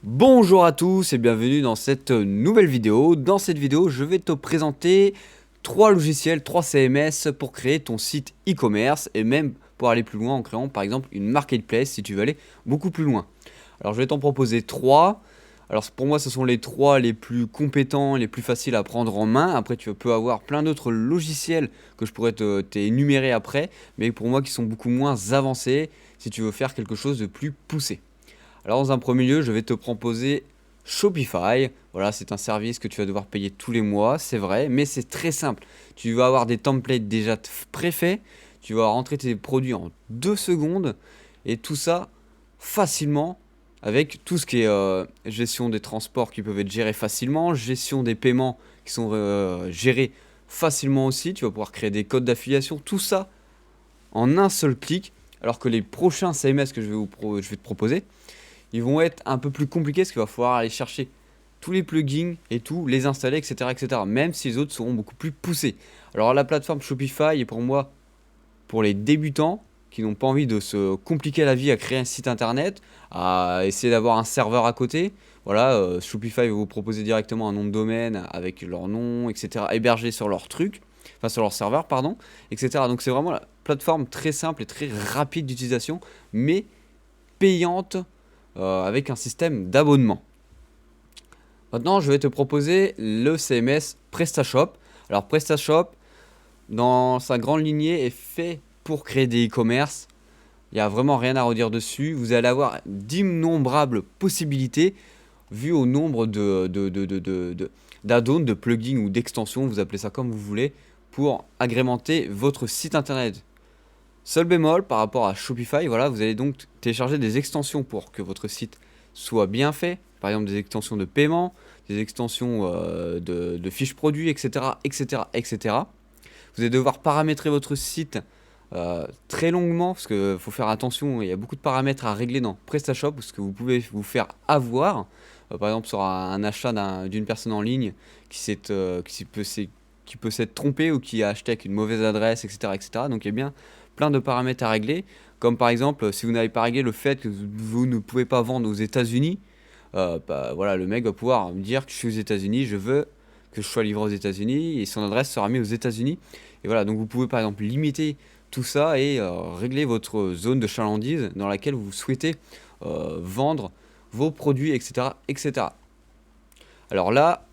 Bonjour à tous et bienvenue dans cette nouvelle vidéo. Dans cette vidéo, je vais te présenter 3 logiciels, 3 CMS pour créer ton site e-commerce et même pour aller plus loin en créant par exemple une marketplace si tu veux aller beaucoup plus loin. Alors je vais t'en proposer 3. Alors pour moi ce sont les 3 les plus compétents, les plus faciles à prendre en main. Après tu peux avoir plein d'autres logiciels que je pourrais t'énumérer après, mais pour moi qui sont beaucoup moins avancés si tu veux faire quelque chose de plus poussé. Alors dans un premier lieu, je vais te proposer Shopify. Voilà, c'est un service que tu vas devoir payer tous les mois, c'est vrai, mais c'est très simple. Tu vas avoir des templates déjà préfaits, tu vas rentrer tes produits en 2 secondes et tout ça facilement avec tout ce qui est gestion des transports qui peuvent être gérés facilement, gestion des paiements qui sont gérés facilement aussi. Tu vas pouvoir créer des codes d'affiliation, tout ça en un seul clic. Alors que les prochains CMS que je vais te proposer, ils vont être un peu plus compliqués parce qu'il va falloir aller chercher tous les plugins et tout, les installer, etc., etc. Même si les autres seront beaucoup plus poussés. Alors la plateforme Shopify est pour moi pour les débutants qui n'ont pas envie de se compliquer la vie à créer un site internet, à essayer d'avoir un serveur à côté. Voilà, Shopify va vous proposer directement un nom de domaine avec leur nom, etc., hébergé sur leur truc, enfin sur leur serveur, pardon, etc. Donc c'est vraiment la plateforme très simple et très rapide d'utilisation, mais payante avec un système d'abonnement. Maintenant, je vais te proposer le CMS PrestaShop. Alors PrestaShop, dans sa grande lignée, est fait pour créer des e-commerce. Il n'y a vraiment rien à redire dessus. Vous allez avoir d'innombrables possibilités vu au nombre d'add-ons, de plugins ou d'extensions, vous appelez ça comme vous voulez, pour agrémenter votre site internet. Seul bémol par rapport à Shopify, voilà, vous allez donc télécharger des extensions pour que votre site soit bien fait. Par exemple, des extensions de paiement, des extensions de fiches produits, etc., etc., etc. Vous allez devoir paramétrer votre site très longuement parce qu'il faut faire attention. Il y a beaucoup de paramètres à régler dans PrestaShop parce que vous pouvez vous faire avoir. Par exemple, sur un achat d'une personne en ligne qui peut s'être trompé ou qui a acheté avec une mauvaise adresse, etc., etc. Donc il y a bien plein de paramètres à régler, comme par exemple si vous n'avez pas réglé le fait que vous ne pouvez pas vendre aux États-Unis, bah, voilà, le mec va pouvoir me dire que je suis aux États-Unis, je veux que je sois livré aux États-Unis et son adresse sera mise aux États-Unis. Et voilà, donc vous pouvez par exemple limiter tout ça et régler votre zone de chalandise dans laquelle vous souhaitez vendre vos produits, etc., etc. Alors là,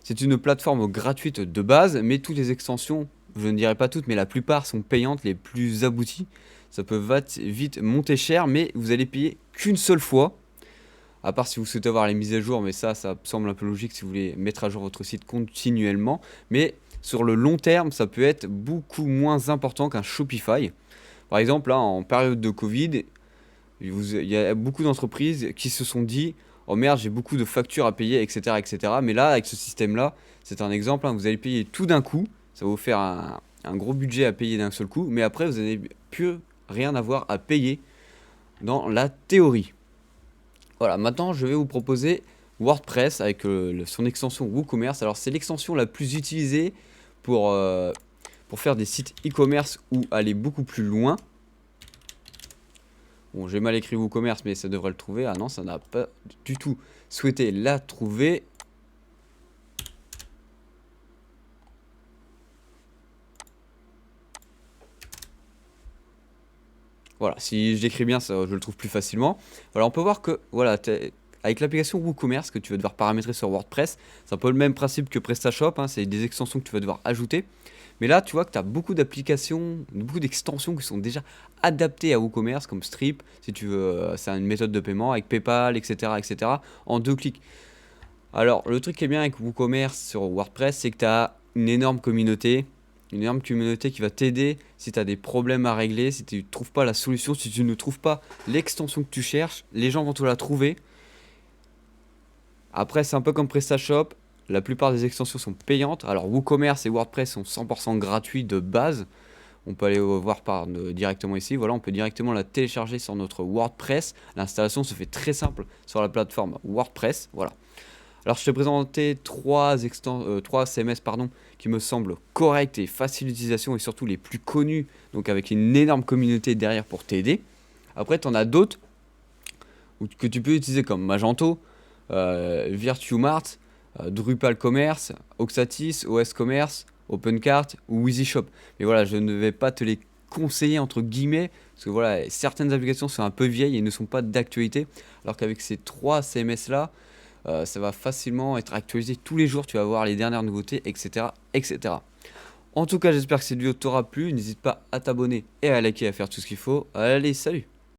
c'est une plateforme gratuite de base, mais toutes les extensions, je ne dirais pas toutes, mais la plupart sont payantes, les plus abouties. Ça peut vite monter cher, mais vous allez payer qu'une seule fois. À part si vous souhaitez avoir les mises à jour, mais ça semble un peu logique si vous voulez mettre à jour votre site continuellement. Mais sur le long terme, ça peut être beaucoup moins important qu'un Shopify. Par exemple, là, en période de Covid, il y a beaucoup d'entreprises qui se sont dit oh merde, j'ai beaucoup de factures à payer, etc., etc. Mais là, avec ce système-là, c'est un exemple, hein, vous allez payer tout d'un coup, ça va vous faire un gros budget à payer d'un seul coup, mais après, vous n'allez plus rien avoir à payer dans la théorie. Voilà, maintenant, je vais vous proposer WordPress avec son extension WooCommerce. Alors, c'est l'extension la plus utilisée pour faire des sites e-commerce ou aller beaucoup plus loin. Bon, j'ai mal écrit WooCommerce, mais ça devrait le trouver. Ah non, ça n'a pas du tout souhaité la trouver. Voilà, si j'écris bien, ça, je le trouve plus facilement. Voilà, on peut voir que, voilà, avec l'application WooCommerce que tu vas devoir paramétrer sur WordPress, c'est un peu le même principe que PrestaShop, hein, c'est des extensions que tu vas devoir ajouter. Mais là, tu vois que tu as beaucoup d'applications, beaucoup d'extensions qui sont déjà adaptées à WooCommerce, comme Stripe, si tu veux, c'est une méthode de paiement avec PayPal, etc., en 2 clics. Alors, le truc qui est bien avec WooCommerce sur WordPress, c'est que tu as une énorme communauté qui va t'aider si tu as des problèmes à régler, si tu ne trouves pas la solution, si tu ne trouves pas l'extension que tu cherches, les gens vont te la trouver. Après, c'est un peu comme PrestaShop, la plupart des extensions sont payantes. Alors, WooCommerce et WordPress sont 100% gratuits de base. On peut aller voir directement ici. Voilà, on peut directement la télécharger sur notre WordPress. L'installation se fait très simple sur la plateforme WordPress. Voilà. Alors, je t'ai présenté 3 CMS qui me semblent corrects et faciles d'utilisation et surtout les plus connus, donc avec une énorme communauté derrière pour t'aider. Après, tu en as d'autres que tu peux utiliser comme Magento. Virtumart, Drupal Commerce, Oxatis, OS Commerce, OpenCart ou EasyShop. Mais voilà, je ne vais pas te les conseiller entre guillemets, parce que voilà, certaines applications sont un peu vieilles et ne sont pas d'actualité, alors qu'avec ces 3 CMS là, ça va facilement être actualisé tous les jours, tu vas voir les dernières nouveautés, etc. etc. En tout cas, j'espère que cette vidéo t'aura plu, n'hésite pas à t'abonner et à liker et à faire tout ce qu'il faut. Allez, salut!